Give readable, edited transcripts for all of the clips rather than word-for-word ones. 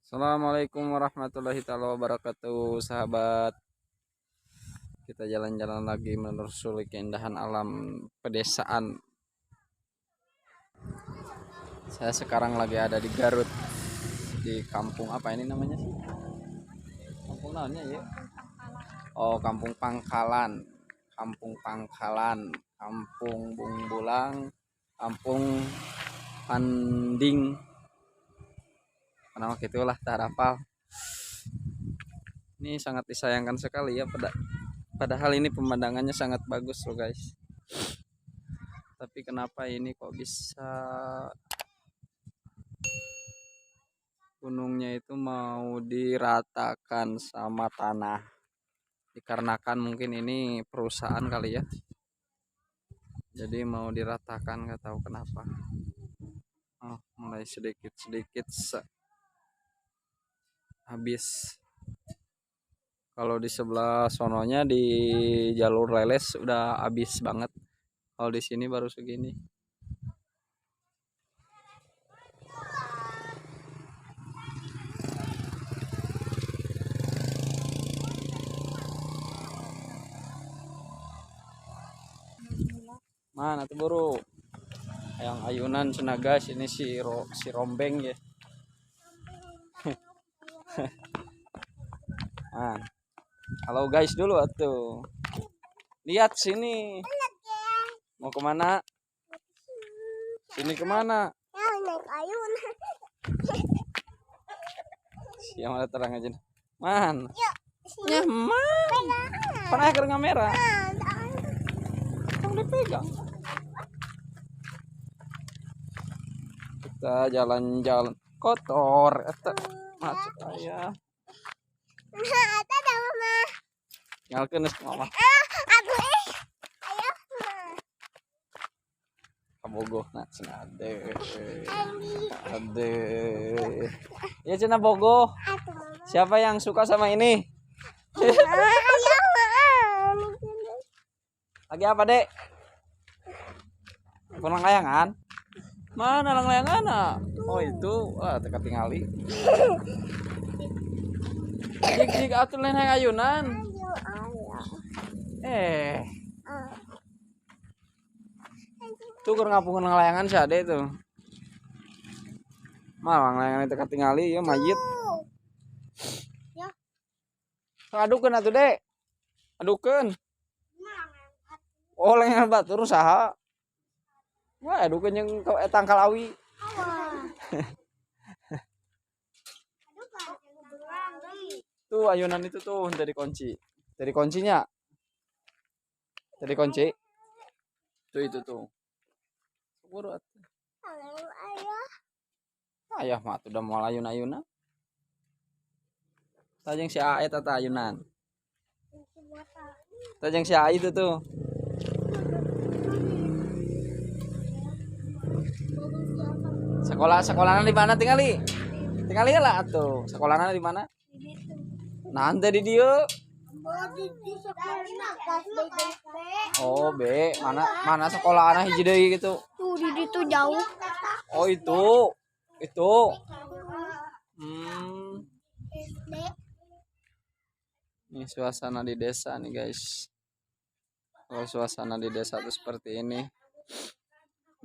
Assalamualaikum warahmatullahi wabarakatuh, sahabat. Kita jalan-jalan lagi menelusuri keindahan alam pedesaan. Saya sekarang lagi ada di Garut, di kampung apa ini namanya sih? Kampung namanya ya? Oh, Kampung Pangkalan, Kampung Pangkalan, Kampung Bungbulang, Kampung Panding. Nama gitulah tak hafal. Ini sangat disayangkan sekali ya, padahal ini pemandangannya sangat bagus loh guys. Tapi kenapa ini kok bisa gunungnya itu mau diratakan sama tanah? Dikarenakan mungkin ini perusahaan kali ya. Jadi mau diratakan, nggak tahu kenapa. Oh, mulai sedikit-sedikit habis. Kalau di sebelah sononya di jalur leles udah habis banget. Kalau di sini baru segini. Mana tuh buru? Yang ayunan senaga sini si rombeng ya. Nah, halo guys dulu atuh. Lihat sini. Mau kemana? Sini kemana? Naik ayun. Yang mana terang aja. Man. Ya, Man. Pernah ke kamera? Tong dipegang. Kita jalan-jalan kotor eta macet aya. Ada mama. Nyalkeun mama. Aku ayo. Kabogoh na cenah ade. Ya cenah bogoh. Siapa yang suka sama ini? Lagi apa, Dek? Pulang layangan? Mana lang layangan? Oh, itu. Wah, teka tingali. Jig atuh lain hayang ayunan. Tuh keur ngapungeun layangan si Ade tuh. Malang layangan teka tingali ya mayit. Ya. Adukeun atuh, Dek. Adukeun. Oh, layangan batur saha? Wah, adukeun jeung tangkal awi. Tuh ayunan itu tuh dari kunci. Dari kuncinya. Dari kunci. Tuh itu tuh. Buru atuh. Ayah mah udah mau ayun-ayunan. Tajeng si Ae tata ayunan. Tajeng si Ae itu tuh. Sekolahnya di mana tinggali? Tinggali lah atuh. Sekolahnya di mana? Nanti di dia. Oh, B. Mana sekolah anak hiji deui gitu. Tuh di situ jauh. Oh, itu. Itu. Ini suasana di desa nih, guys. Kalau suasana di desa tuh seperti ini.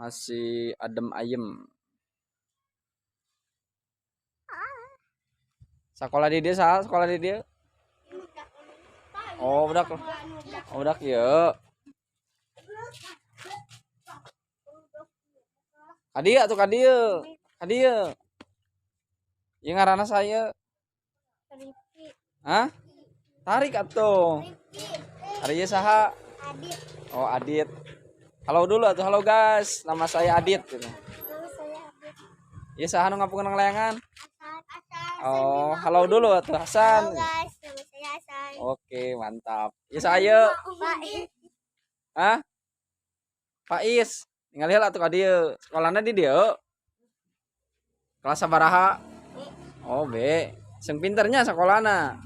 Masih adem ayem. Sekolah di desa, sekolah di dia. Oh, udah. Oh, udah ya. Kadia tuh kadia. Kadia. Yang ngaranna saya. Hah? Tarik atuh. Ari saha? Adit. Oh, Adit. Halo dulu atuh. Halo guys, nama saya Adit gitu. Ya saha nu ngapungeun layangan? Oh, halo dulu atuh Hasan. Halo guys, nama saya Hasan. Oke, mantap. Ya saya. Hah? Faiz. Ningali heula atuh ka dieu. Sekolahna di dieu. Kelas sabaraha? Oh, B. Sing pinternya sekolahna.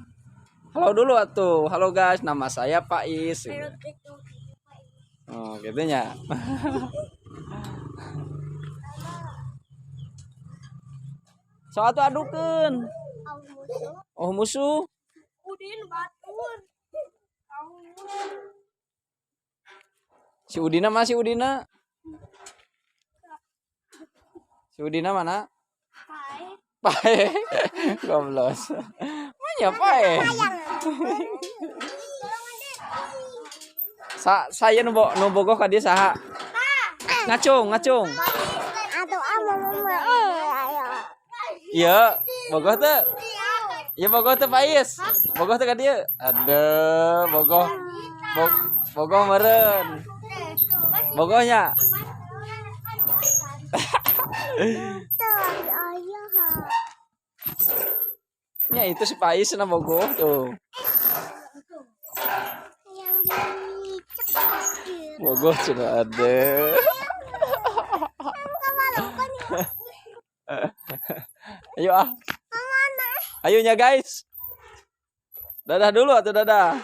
Halo dulu atuh. Halo guys, nama saya Faiz. Oh, gitunya. So atuh adukeun. Oh musuh. Udin batur. Si Udina mana si Udina? Si Udina mana? Pae. Goblos. Mana pae? Saya nu bogoh ka dieu saha? Ngacung. Aduh mama. Iya, bogoh teu? Iya bogoh teu Pais. Bogoh teu ka dieu. Aduh, bogoh meureun. Bogohnya. Ya itu si Pais na bogoh tuh. Bogoh cenah ada. Ayo ah. Ayo nya guys. Dadah dulu atau dadah.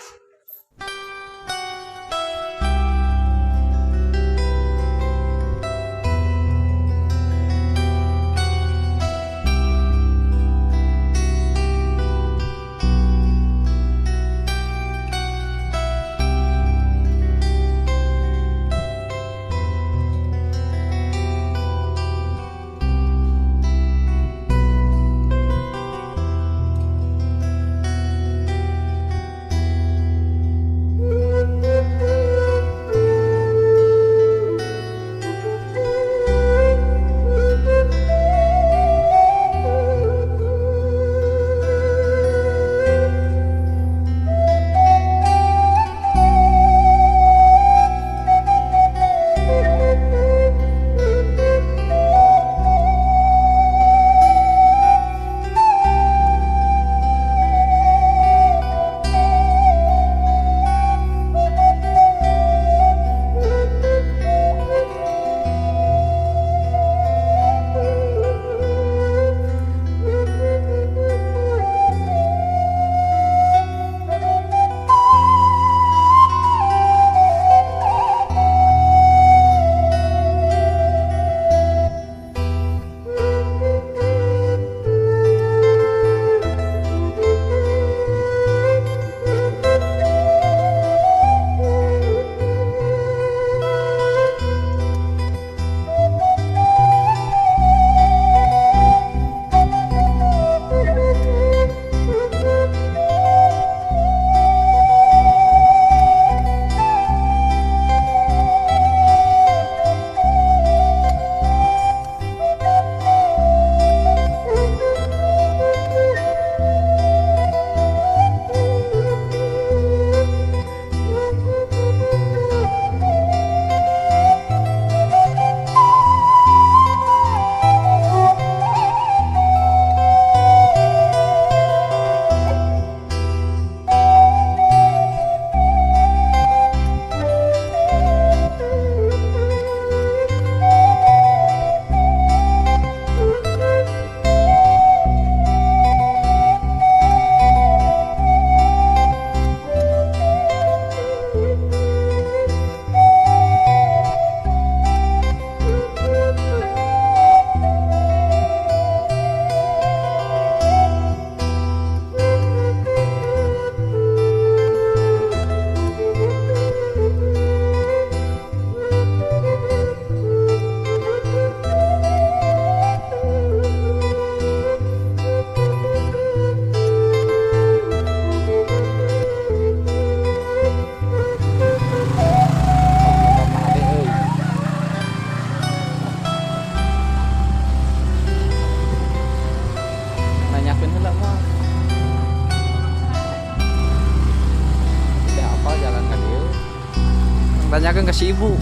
tanyakan ke si ibu.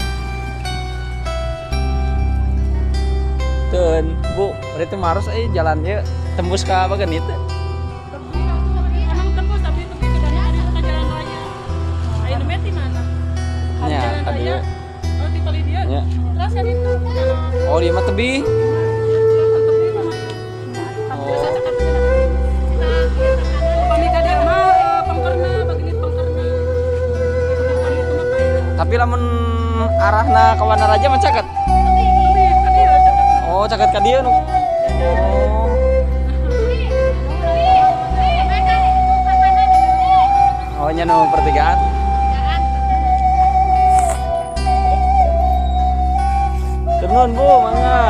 Tun, Bu, berarti marus jalannya tembus ke bagian itu. Emang tembus tapi itu kebanyakan itu kan jalan raya. Ayo nemeti mana? Ya, Jalan raya. Oh, di kali dia. Ya. Terus kan itu. Oh, dia mah tebi. Tapi lamun arahna ka Wana Raja mah caket. Oh, caket ka dieu nu. Oh. nama pertigaan? Turun Bu, mangga.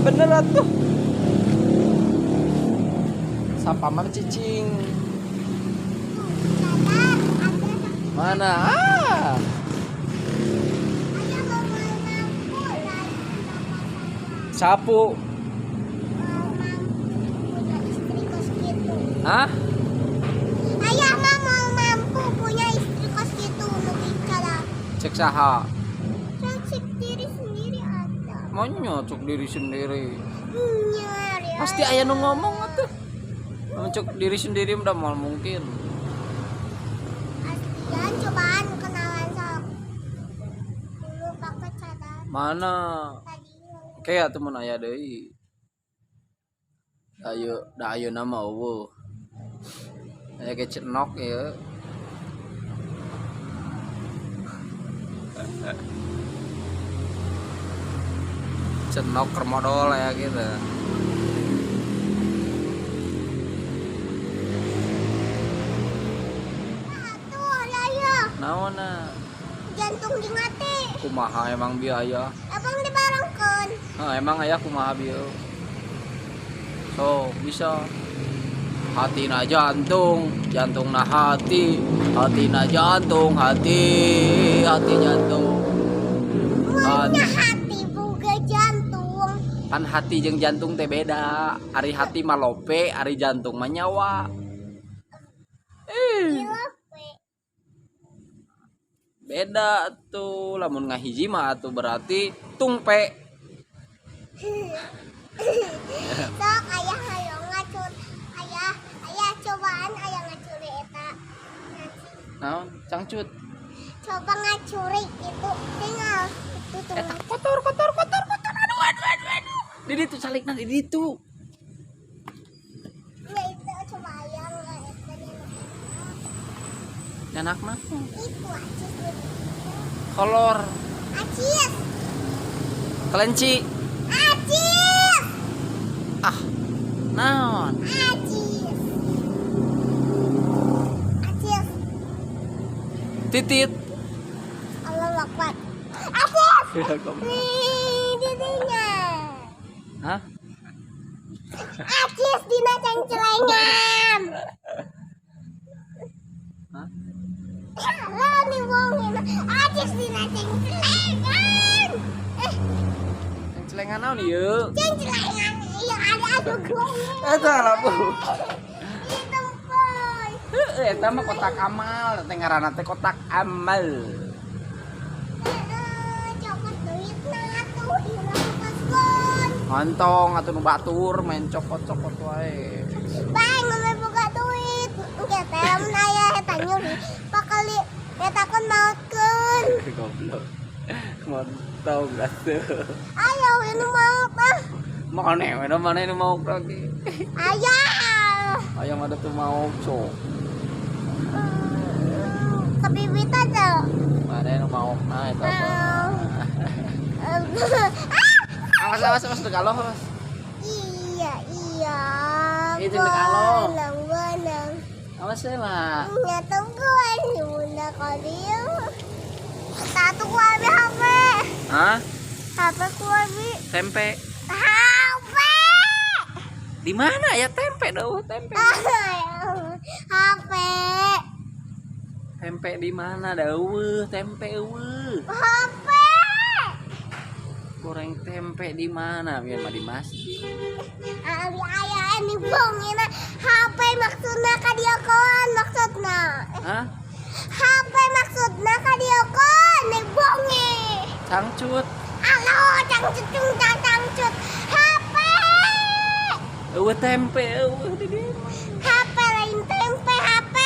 bener tuh. Sapa mana cicing? Sadar, ada Mana? ayah mau mampu lagi Sapu. punya istri kos gitu. Hah? Ayah mah mau mampu punya istri kos gitu lebih cara Cek saha? cek diri sendiri ada. Mau nyocok diri sendiri. Nyari. Pasti ayah nu ngomong atuh. Nyocok diri sendiri udah mal mungkin. Astian cobaan kenalan sok. Dulu pakai cadar Mana? tadi. Kayak temen ayah deui. Ayo nama eueuh. Aya ge cenok ya. Cenok kermodol ya gitu. Tuh ayah Naonna? jantung di mati. Kumaha emang biaya? Abang dibarengkeun. Emang ayah kumaha bieu? So, bisa. Hatina jantung, jantungna hati, hatina jantung, hati jantung. Muanya hati boga jantung. Kan hati jeung jantung teh beda. Ari hati mah lope, ari jantung mah nyawa. Gila we. Beda tuh, lamun ngahiji mah atuh berarti tungpe. Sok ayah hayang ngacur. Ayah cobaan ayah ngacuri eta. Naon? Cangcut. Coba ngacuri itu tinggal itu tuh. Eta kotor. Aduh. Di ditu salikna di ditu. Ya itu coba ayah nggak eta dia. Enakna. Itu acis gitu. Kolor, Acis. kelenci. Acis. Ah. Naon? Acis. Acis. Titit. Allah Akbar. Acis. Nih didinya. Hah? Acis dina cengcelengan. Hah? Lah nih wongin. Acis dina cengcelengan. Celengan naon ieu? Cengcelengan iya ada asup wongin. Eta lah Bu. Itu boy. Heuh, eta mah kotak amal, teh ngaranna teh kotak amal. Cokot duit na tuh hilang paskon. Ngantong atuh nu batur main cokot-cokot wae. Bang ngomong buka duit. Engke teh mun aya eta nyuri pakali eta kon mautkeun. Goblok. Mantap atuh. Ayo ini maut ah. Mana we mana nu mau lagi. Ayah. Ayam ada tuh mau cok. Kebibit aja. Mana nu mau nah eta apa? Awas degaloh awas. Iya. Itu degaloh. Benang. Awas we mah. Nyata gua ini bunda kalian. Satu gua ambil HP. Hah? HP gua ambil. Tempe. HP. Di mana ya tempe dong? Tempe. HP. Tempe di mana daweuh? Tempe eueuh. HP. Goreng tempe di mana? Biar mah di masjid. Abi ayah ini bongin HP maksudna ka dia kon maksudna. Hah? HP maksudna ka dia kon nih bongi. Cangcut. Halo cangcut. HP. Eueuh tempe eueuh di dieu. HP lain tempe HP.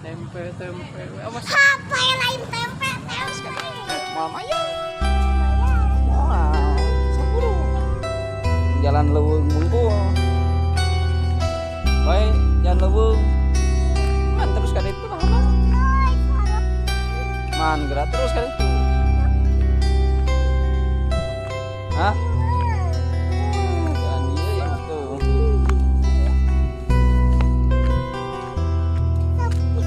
Tempe. Awas. HP lain tempe. Mama ya. Wah, sapuru. Jalan leuweung mungkul. Bae, jalan leuweung. Man terus kan itu mama. Man gerak terus kan itu. Hah? Jalan dia yang tuh. Apa gini?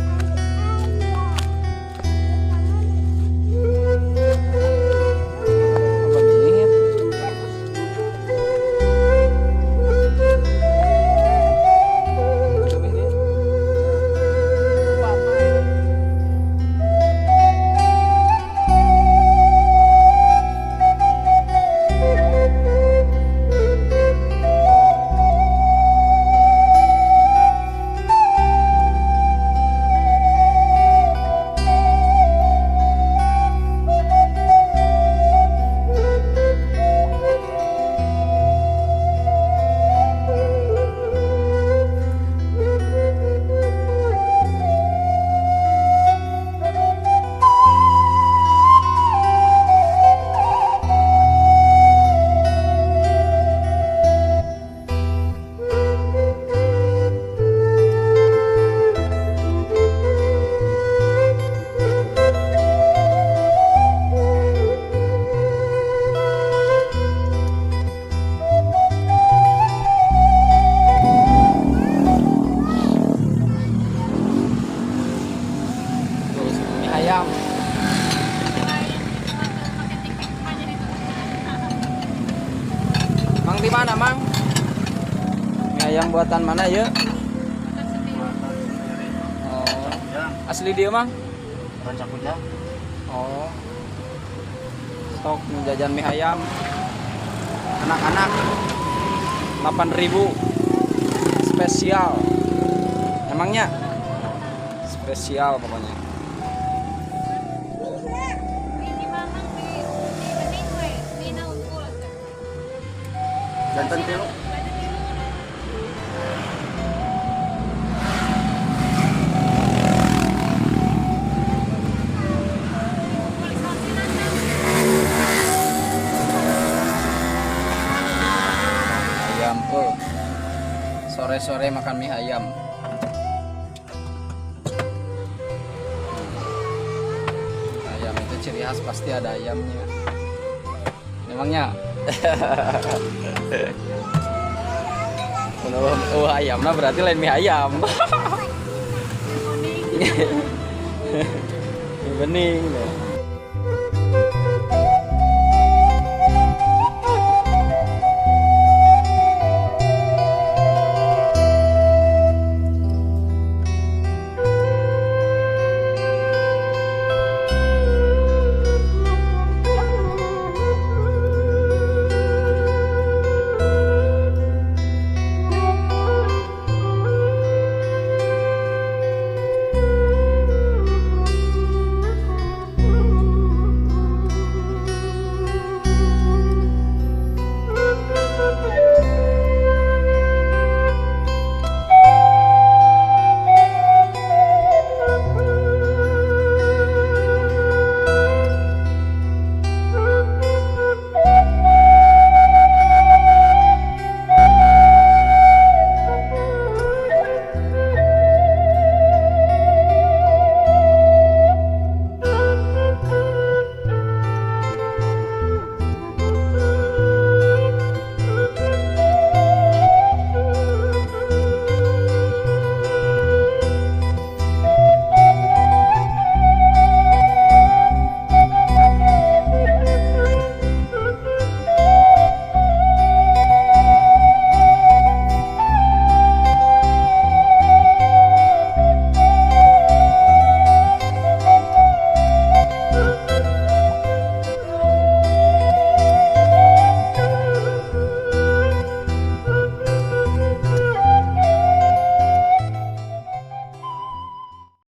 di mana, Mang? Mie ayam buatan mana ya? Oh, asli dia, Mang? Rancak Kujang. Oh. Stok jajan mie ayam. Anak-anak 8.000 spesial. Emangnya spesial pokoknya. Jantan tilu. Ayam oh. Sore-sore makan mie ayam. Ayam itu ciri khas pasti ada ayamnya. Memangnya? Oh, ayam nah berarti lain mie ayam. Mie bening.